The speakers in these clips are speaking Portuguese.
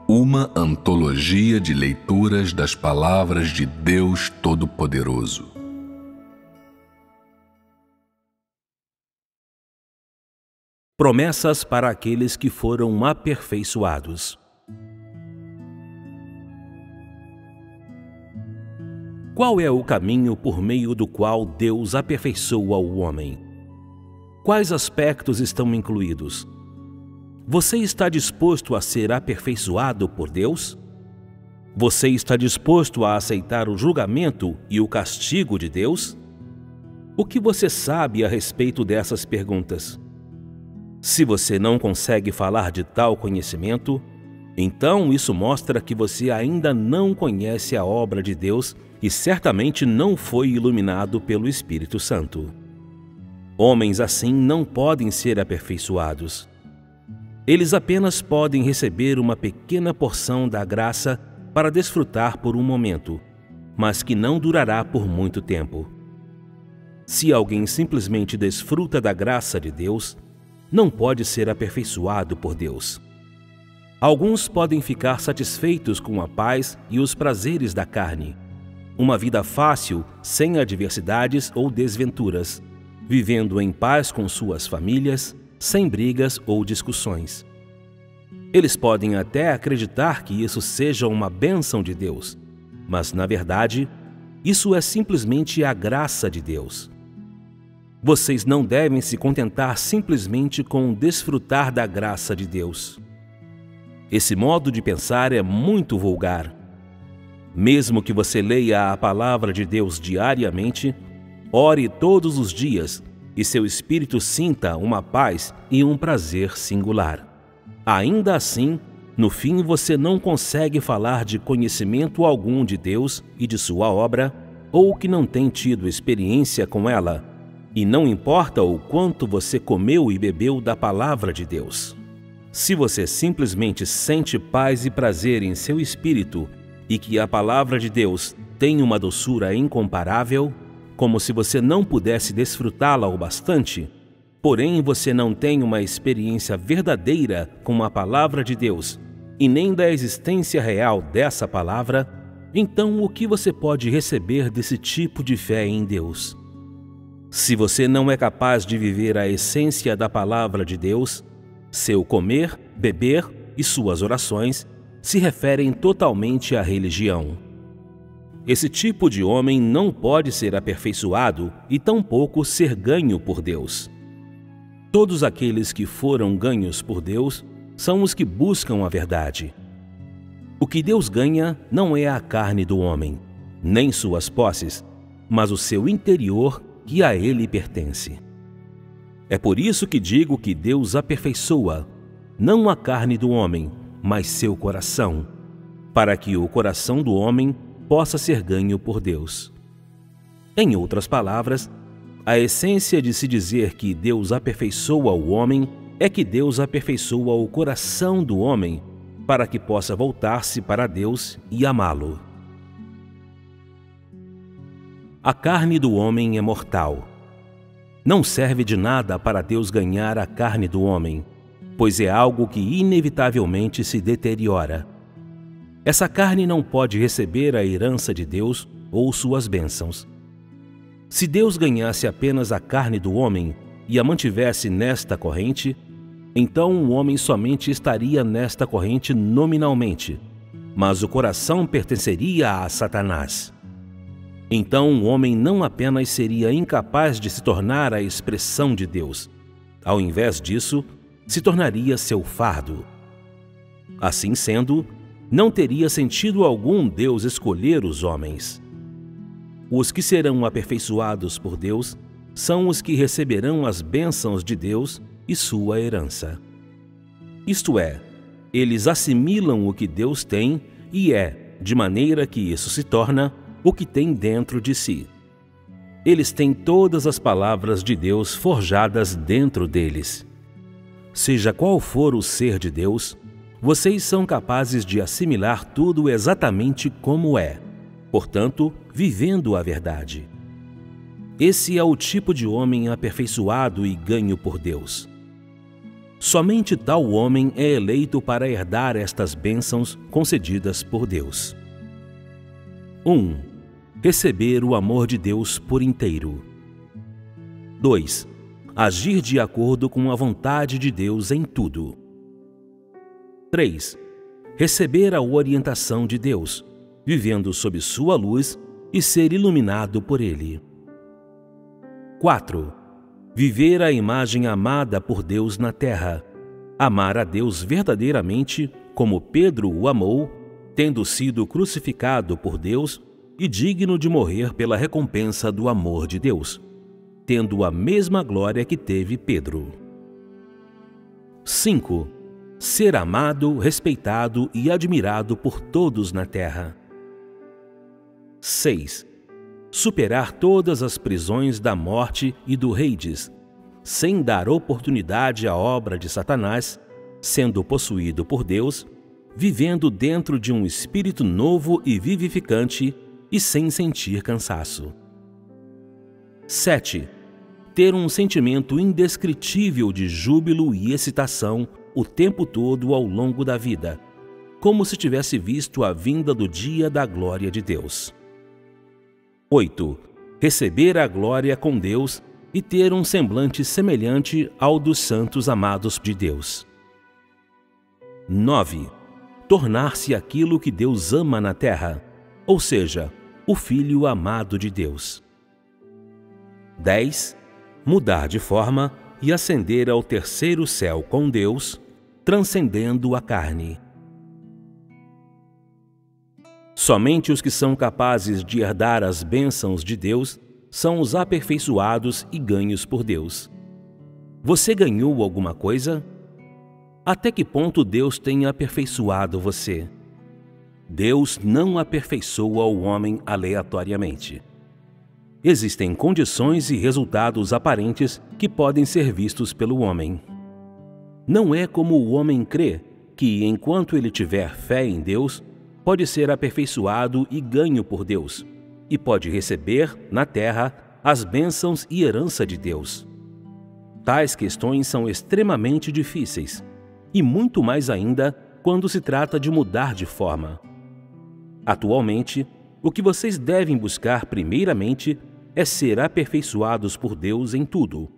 Uma antologia de leituras das palavras de Deus Todo-Poderoso. Promessas para aqueles que foram aperfeiçoados. Qual é o caminho por meio do qual Deus aperfeiçoa o homem? Quais aspectos estão incluídos? Você está disposto a ser aperfeiçoado por Deus? Você está disposto a aceitar o julgamento e o castigo de Deus? O que você sabe a respeito dessas perguntas? Se você não consegue falar de tal conhecimento, então isso mostra que você ainda não conhece a obra de Deus e certamente não foi iluminado pelo Espírito Santo. Homens assim não podem ser aperfeiçoados. Eles apenas podem receber uma pequena porção da graça para desfrutar por um momento, mas que não durará por muito tempo. Se alguém simplesmente desfruta da graça de Deus, não pode ser aperfeiçoado por Deus. Alguns podem ficar satisfeitos com a paz e os prazeres da carne, uma vida fácil, sem adversidades ou desventuras, vivendo em paz com suas famílias, sem brigas ou discussões. Eles podem até acreditar que isso seja uma bênção de Deus, mas, na verdade, isso é simplesmente a graça de Deus. Vocês não devem se contentar simplesmente com desfrutar da graça de Deus. Esse modo de pensar é muito vulgar. Mesmo que você leia a palavra de Deus diariamente, ore todos os dias e seu espírito sinta uma paz e um prazer singular. Ainda assim, no fim você não consegue falar de conhecimento algum de Deus e de sua obra, ou que não tem tido experiência com ela, e não importa o quanto você comeu e bebeu da palavra de Deus. Se você simplesmente sente paz e prazer em seu espírito e que a palavra de Deus tem uma doçura incomparável, como se você não pudesse desfrutá-la o bastante, porém você não tem uma experiência verdadeira com a palavra de Deus e nem da existência real dessa palavra, então o que você pode receber desse tipo de fé em Deus? Se você não é capaz de viver a essência da palavra de Deus, seu comer, beber e suas orações se referem totalmente à religião. Esse tipo de homem não pode ser aperfeiçoado e tampouco ser ganho por Deus. Todos aqueles que foram ganhos por Deus são os que buscam a verdade. O que Deus ganha não é a carne do homem, nem suas posses, mas o seu interior que a ele pertence. É por isso que digo que Deus aperfeiçoa, não a carne do homem, mas seu coração, para que o coração do homem possa ser ganho por Deus. Em outras palavras, a essência de se dizer que Deus aperfeiçoa o homem é que Deus aperfeiçoa o coração do homem para que possa voltar-se para Deus e amá-lo. A carne do homem é mortal. Não serve de nada para Deus ganhar a carne do homem, pois é algo que inevitavelmente se deteriora. Essa carne não pode receber a herança de Deus ou suas bênçãos. Se Deus ganhasse apenas a carne do homem e a mantivesse nesta corrente, então o homem somente estaria nesta corrente nominalmente, mas o coração pertenceria a Satanás. Então o homem não apenas seria incapaz de se tornar a expressão de Deus, ao invés disso, se tornaria seu fardo. Assim sendo, não teria sentido algum Deus escolher os homens. Os que serão aperfeiçoados por Deus são os que receberão as bênçãos de Deus e sua herança. Isto é, eles assimilam o que Deus tem e é, de maneira que isso se torna o que tem dentro de si. Eles têm todas as palavras de Deus forjadas dentro deles. Seja qual for o ser de Deus, vocês são capazes de assimilar tudo exatamente como é, portanto, vivendo a verdade. Esse é o tipo de homem aperfeiçoado e ganho por Deus. Somente tal homem é eleito para herdar estas bênçãos concedidas por Deus. 1. Receber o amor de Deus por inteiro. 2. Agir de acordo com a vontade de Deus em tudo. 3. Receber a orientação de Deus, vivendo sob sua luz e ser iluminado por Ele. 4. Viver a imagem amada por Deus na terra. Amar a Deus verdadeiramente, como Pedro o amou, tendo sido crucificado por Deus e digno de morrer pela recompensa do amor de Deus, tendo a mesma glória que teve Pedro. 5. Ser amado, respeitado e admirado por todos na terra. 6. Superar todas as prisões da morte e do Hades, sem dar oportunidade à obra de Satanás, sendo possuído por Deus, vivendo dentro de um espírito novo e vivificante e sem sentir cansaço. 7. Ter um sentimento indescritível de júbilo e excitação o tempo todo ao longo da vida, como se tivesse visto a vinda do dia da glória de Deus. 8. Receber a glória com Deus e ter um semblante semelhante ao dos santos amados de Deus. 9. Tornar-se aquilo que Deus ama na terra, ou seja, o Filho amado de Deus. 10. Mudar de forma e ascender ao terceiro céu com Deus, transcendendo a carne. Somente os que são capazes de herdar as bênçãos de Deus são os aperfeiçoados e ganhos por Deus. Você ganhou alguma coisa? Até que ponto Deus tem aperfeiçoado você? Deus não aperfeiçoa o homem aleatoriamente. Existem condições e resultados aparentes que podem ser vistos pelo homem. Não é como o homem crê, que enquanto ele tiver fé em Deus, pode ser aperfeiçoado e ganho por Deus, e pode receber, na terra, as bênçãos e herança de Deus. Tais questões são extremamente difíceis, e muito mais ainda quando se trata de mudar de forma. Atualmente, o que vocês devem buscar primeiramente é ser aperfeiçoados por Deus em tudo,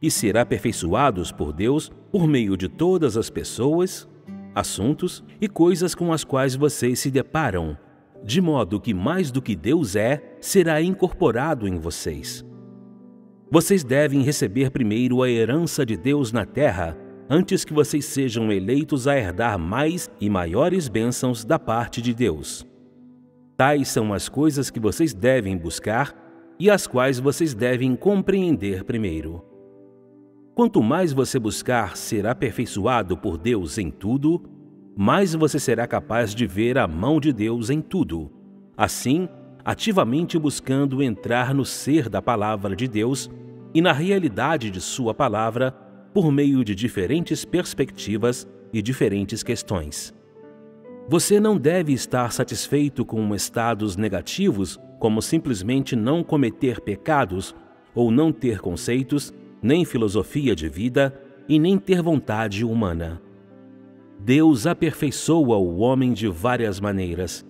e ser aperfeiçoados por Deus por meio de todas as pessoas, assuntos e coisas com as quais vocês se deparam, de modo que mais do que Deus é, será incorporado em vocês. Vocês devem receber primeiro a herança de Deus na terra, antes que vocês sejam eleitos a herdar mais e maiores bênçãos da parte de Deus. Tais são as coisas que vocês devem buscar e as quais vocês devem compreender primeiro. Quanto mais você buscar ser aperfeiçoado por Deus em tudo, mais você será capaz de ver a mão de Deus em tudo. Assim, ativamente buscando entrar no ser da palavra de Deus e na realidade de sua palavra por meio de diferentes perspectivas e diferentes questões. Você não deve estar satisfeito com estados negativos, como simplesmente não cometer pecados ou não ter conceitos, nem filosofia de vida e nem ter vontade humana. Deus aperfeiçoa o homem de várias maneiras,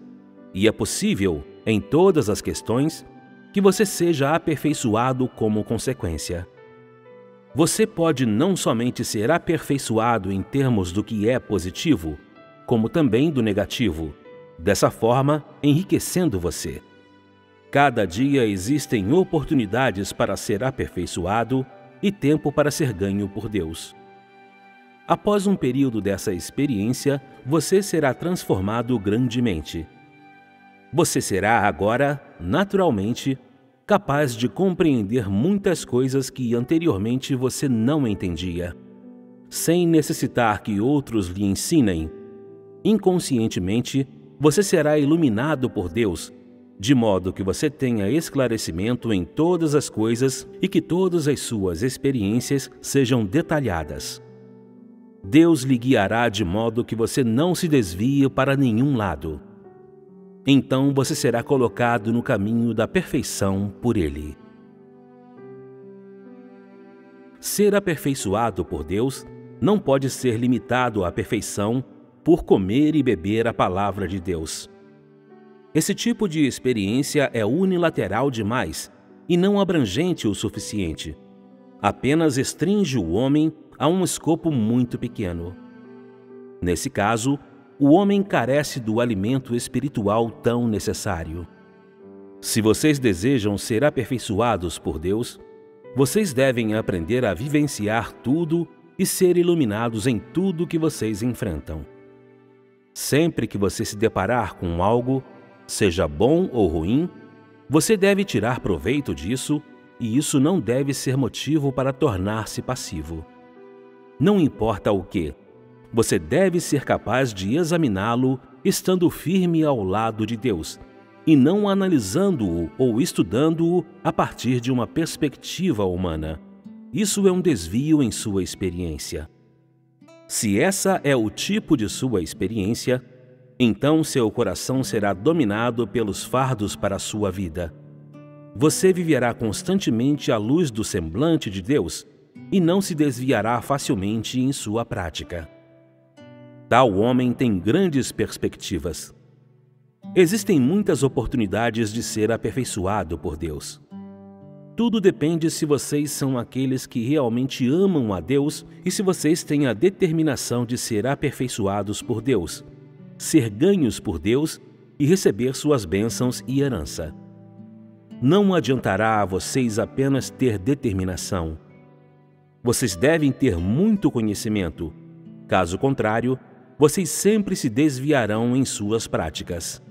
e é possível, em todas as questões, que você seja aperfeiçoado como consequência. Você pode não somente ser aperfeiçoado em termos do que é positivo, como também do negativo, dessa forma enriquecendo você. Cada dia existem oportunidades para ser aperfeiçoado e tempo para ser ganho por Deus. Após um período dessa experiência, você será transformado grandemente. Você será agora, naturalmente, capaz de compreender muitas coisas que anteriormente você não entendia, sem necessitar que outros lhe ensinem. Inconscientemente, você será iluminado por Deus, de modo que você tenha esclarecimento em todas as coisas e que todas as suas experiências sejam detalhadas. Deus lhe guiará de modo que você não se desvie para nenhum lado. Então você será colocado no caminho da perfeição por Ele. Ser aperfeiçoado por Deus não pode ser limitado à perfeição por comer e beber a palavra de Deus. Esse tipo de experiência é unilateral demais e não abrangente o suficiente. Apenas restringe o homem a um escopo muito pequeno. Nesse caso, o homem carece do alimento espiritual tão necessário. Se vocês desejam ser aperfeiçoados por Deus, vocês devem aprender a vivenciar tudo e ser iluminados em tudo que vocês enfrentam. Sempre que você se deparar com algo, seja bom ou ruim, você deve tirar proveito disso, e isso não deve ser motivo para tornar-se passivo. Não importa o que, você deve ser capaz de examiná-lo estando firme ao lado de Deus, e não analisando-o ou estudando-o a partir de uma perspectiva humana. Isso é um desvio em sua experiência. Se essa é o tipo de sua experiência, então seu coração será dominado pelos fardos para a sua vida. Você viverá constantemente à luz do semblante de Deus e não se desviará facilmente em sua prática. Tal homem tem grandes perspectivas. Existem muitas oportunidades de ser aperfeiçoado por Deus. Tudo depende se vocês são aqueles que realmente amam a Deus e se vocês têm a determinação de ser aperfeiçoados por Deus, ser ganhos por Deus e receber suas bênçãos e herança. Não adiantará a vocês apenas ter determinação. Vocês devem ter muito conhecimento. Caso contrário, vocês sempre se desviarão em suas práticas.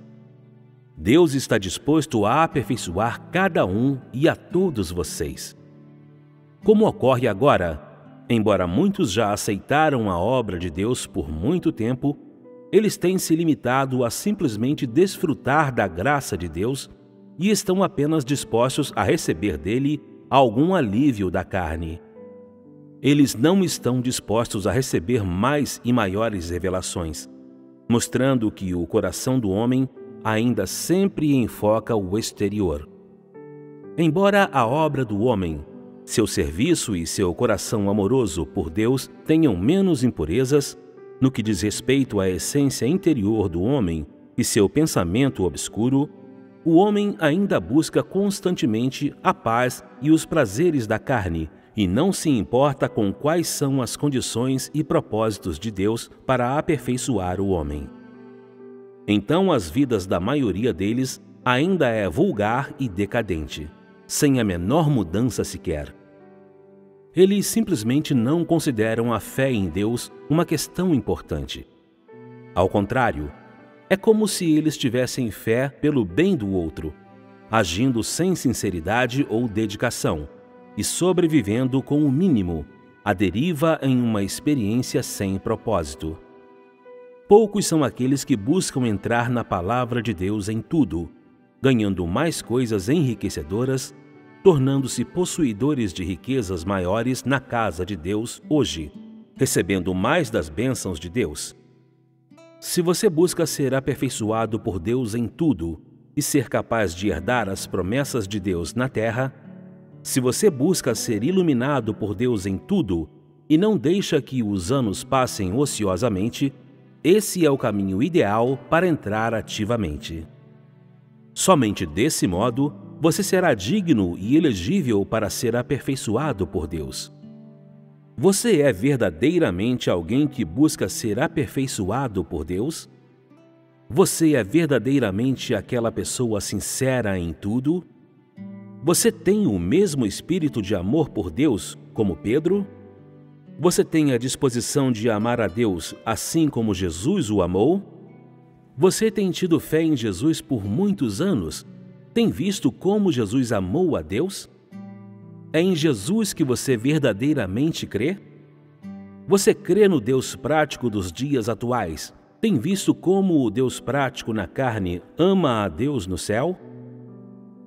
Deus está disposto a aperfeiçoar cada um e a todos vocês. Como ocorre agora, embora muitos já aceitaram a obra de Deus por muito tempo, eles têm se limitado a simplesmente desfrutar da graça de Deus e estão apenas dispostos a receber dele algum alívio da carne. Eles não estão dispostos a receber mais e maiores revelações, mostrando que o coração do homem ainda sempre enfoca o exterior. Embora a obra do homem, seu serviço e seu coração amoroso por Deus tenham menos impurezas, no que diz respeito à essência interior do homem e seu pensamento obscuro, o homem ainda busca constantemente a paz e os prazeres da carne e não se importa com quais são as condições e propósitos de Deus para aperfeiçoar o homem. Então as vidas da maioria deles ainda é vulgar e decadente, sem a menor mudança sequer. Eles simplesmente não consideram a fé em Deus uma questão importante. Ao contrário, é como se eles tivessem fé pelo bem do outro, agindo sem sinceridade ou dedicação e sobrevivendo com o mínimo, à deriva em uma experiência sem propósito. Poucos são aqueles que buscam entrar na palavra de Deus em tudo, ganhando mais coisas enriquecedoras, tornando-se possuidores de riquezas maiores na casa de Deus hoje, recebendo mais das bênçãos de Deus. Se você busca ser aperfeiçoado por Deus em tudo e ser capaz de herdar as promessas de Deus na terra, se você busca ser iluminado por Deus em tudo e não deixa que os anos passem ociosamente, esse é o caminho ideal para entrar ativamente. Somente desse modo, você será digno e elegível para ser aperfeiçoado por Deus. Você é verdadeiramente alguém que busca ser aperfeiçoado por Deus? Você é verdadeiramente aquela pessoa sincera em tudo? Você tem o mesmo espírito de amor por Deus como Pedro? Você tem a disposição de amar a Deus assim como Jesus o amou? Você tem tido fé em Jesus por muitos anos? Tem visto como Jesus amou a Deus? É em Jesus que você verdadeiramente crê? Você crê no Deus prático dos dias atuais? Tem visto como o Deus prático na carne ama a Deus no céu?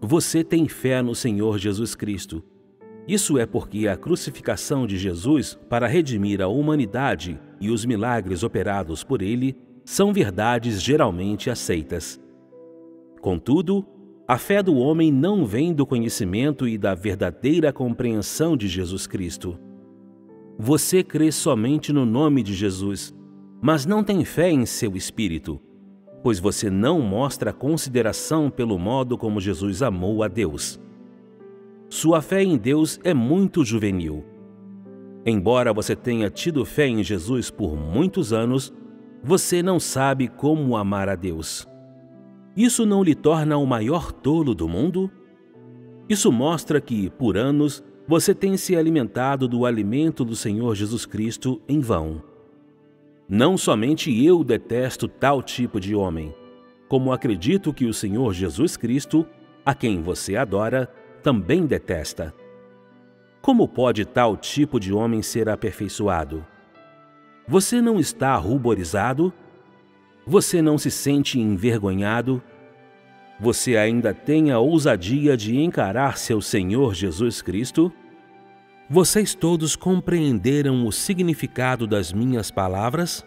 Você tem fé no Senhor Jesus Cristo. Isso é porque a crucificação de Jesus para redimir a humanidade e os milagres operados por ele são verdades geralmente aceitas. Contudo, a fé do homem não vem do conhecimento e da verdadeira compreensão de Jesus Cristo. Você crê somente no nome de Jesus, mas não tem fé em seu espírito, pois você não mostra consideração pelo modo como Jesus amou a Deus. Sua fé em Deus é muito juvenil. Embora você tenha tido fé em Jesus por muitos anos, você não sabe como amar a Deus. Isso não lhe torna o maior tolo do mundo? Isso mostra que, por anos, você tem se alimentado do alimento do Senhor Jesus Cristo em vão. Não somente eu detesto tal tipo de homem, como acredito que o Senhor Jesus Cristo, a quem você adora, também detesta. Como pode tal tipo de homem ser aperfeiçoado? Você não está ruborizado? Você não se sente envergonhado? Você ainda tem a ousadia de encarar seu Senhor Jesus Cristo? Vocês todos compreenderam o significado das minhas palavras?